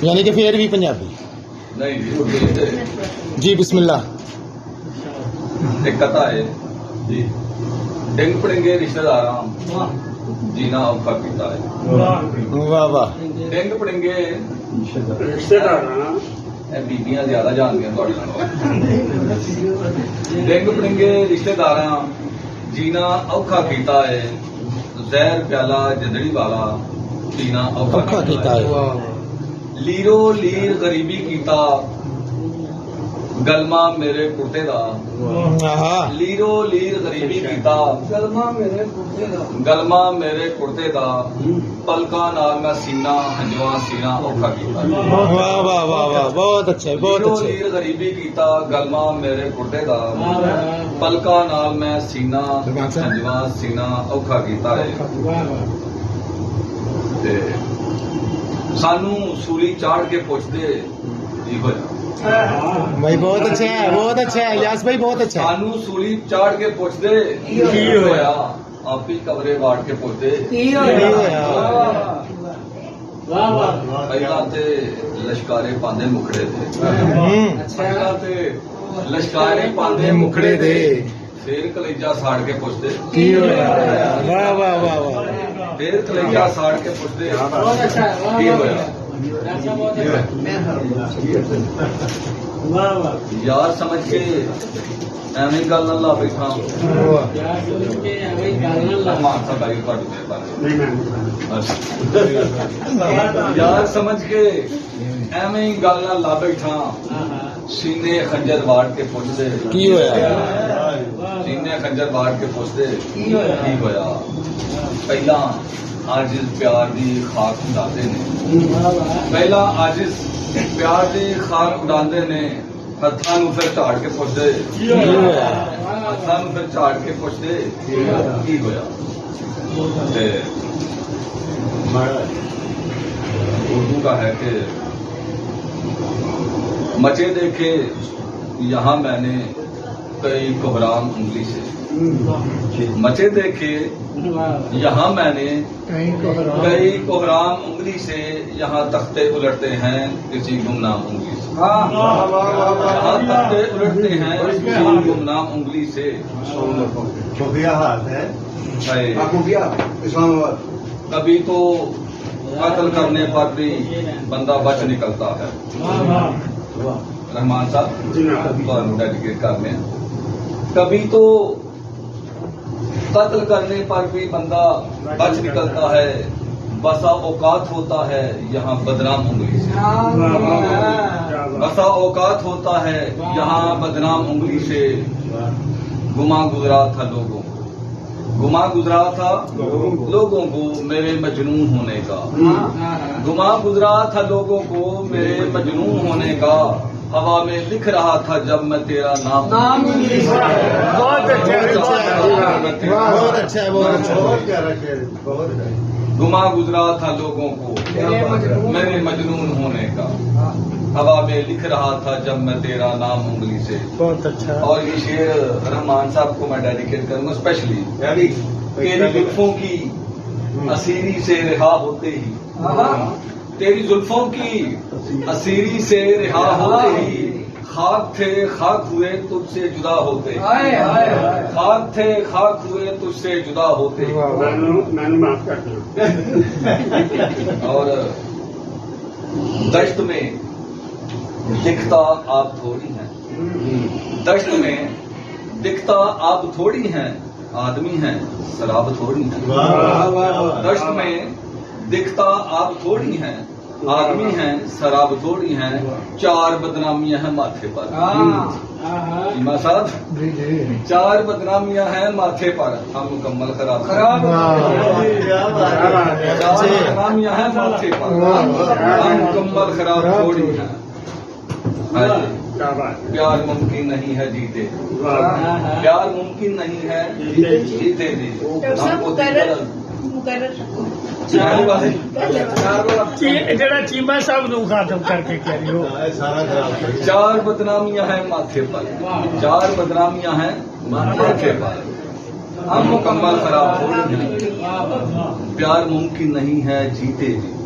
یعنی کہ پھر بھی پنجابی نہیں جی بسم اللہ ایک کتا ہے جی ڈنگ پڑنگے رشتہ دار جینا اوکھا کیتا ہے واہ واہ ڈنگ پڑنگے رشتے دار بیبیاں زیادہ جان گیا ڈنگ پڑنگے رشتے دار جینا اوکھا کیتا ہے زہر پیالہ جدڑی والا پینا اوکھا کیتا ہے لیرو لیر غریبی کیتا گلما میرے کتے دا لیرو لیر غریبی کیتا گلما میرے کتے دا پلکاں نال میں سینہ ہنجواں سینہ اوکھا کیتا واہ واہ واہ واہ بہت اچھا بہت لیرو اچھا لیر غریبی کیتا گلما میرے کتے دا پلکاں نال میں سینہ ہنجواں سینہ اوکھا کیتا ہے تے سانو سولی چاڑ کے پوچھتے جی ہویا بھائی بہت اچھا ہے بہت اچھا ہے یاس بھائی بہت اچھا ہے سانو سولی چاڑ کے پوچھتے کی ہویا آپ ہی کمرے واڑ کے پوچھتے پہلا تے لشکارے پاندے مکھڑے تھے پہلا تے لشکارے پاندے مکھڑے تھے پھر کلیجا ساڑ کے پوچھتے کی ہویا واہ واہ واہ واہ پھر کلیجا ساڑ کے پوچھتے کی ہویا یار سمجھ کے ایویں گل نہ لا بیٹھا یار سمجھ کے ایویں گل نہ لا بیٹھا سینے خنجر واڑ کے پوچھتے کی ہویا سینے خنجر واڑ کے پوچھتے کی ہویا پہلا عاجز پیار دی خاک اڑاندے نے پہلا عاجز پیار دی خاک اڑاندے نے ہتھاں نوں پھر جھاڑ کے پوچھدے ہتھاں نوں پھر جھاڑ کے پوچھدے کی ہویا تے اردو کا ہے کہ مچے دیکھے یہاں میں نے کئی کوہرام انگلی سے مچے دیکھے یہاں میں نے کئی کوہرام انگلی سے یہاں تختے الٹتے ہیں کسی گمنام انگلی سے یہاں تختے الٹتے ہیں کسی گمنام انگلی سے کبھی تو قتل کرنے پر بھی بندہ بچ نکلتا ہے رحمان صاحب ڈیڈیکیٹ کرنے کبھی تو قتل کرنے پر بھی بندہ بچ نکلتا ہے بسا اوقات ہوتا ہے یہاں بدنام انگلی سے بسا اوقات ہوتا ہے یہاں بدنام انگلی سے گما گزرا تھا لوگوں گما گزرا تھا لوگوں کو میرے مجنون ہونے کا گما گزرا تھا لوگوں کو میرے مجنون ہونے کا ہوا میں لکھ رہا تھا جب میں تیرا نام بہت اچھا بہت اچھا گما گزرا تھا لوگوں کو میرے مجنون ہونے کا ہوا میں لکھ رہا تھا جب میں تیرا نام انگلی سے بہت اچھا اور یہ شعر رحمان صاحب کو میں ڈیڈیکیٹ کروں گا اسپیشلی تیری زلفوں کی اسیری سے رہا ہوتے ہی تیری زلفوں کی اسیری سے رہا ہوتے ہی خاک تھے خاک ہوئے تجھ سے جدا ہوتے خاک تھے خاک ہوئے تجھ سے جدا ہوتے معاف کر دوں اور دشت میں دکھتا آپ تھوڑی ہیں دشت میں دکھتا آپ تھوڑی ہیں آدمی ہیں شراب تھوڑی ہیں دشت میں دکھتا آپ تھوڑی ہیں آدمی ہیں شراب تھوڑی ہیں چار بدنامیاں ہیں ماتھے پر ایما صاحب چار بدنامیاں ہیں ماتھے پر ہم مکمل خراب چار بدنامیاں ہیں ماتھے پر ہم مکمل خراب تھوڑی ہیں پیار ممکن نہیں ہے جیتے پیار ممکن نہیں ہے جیتے جی جڑا چیما صاحب نو ختم کر کے کہہ رہی ہو چار بدنامیاں ہیں ماتھے پر چار بدنامیاں ہیں ماتھے پر ہم مکمل خراب ہو پیار ممکن نہیں ہے جیتے جی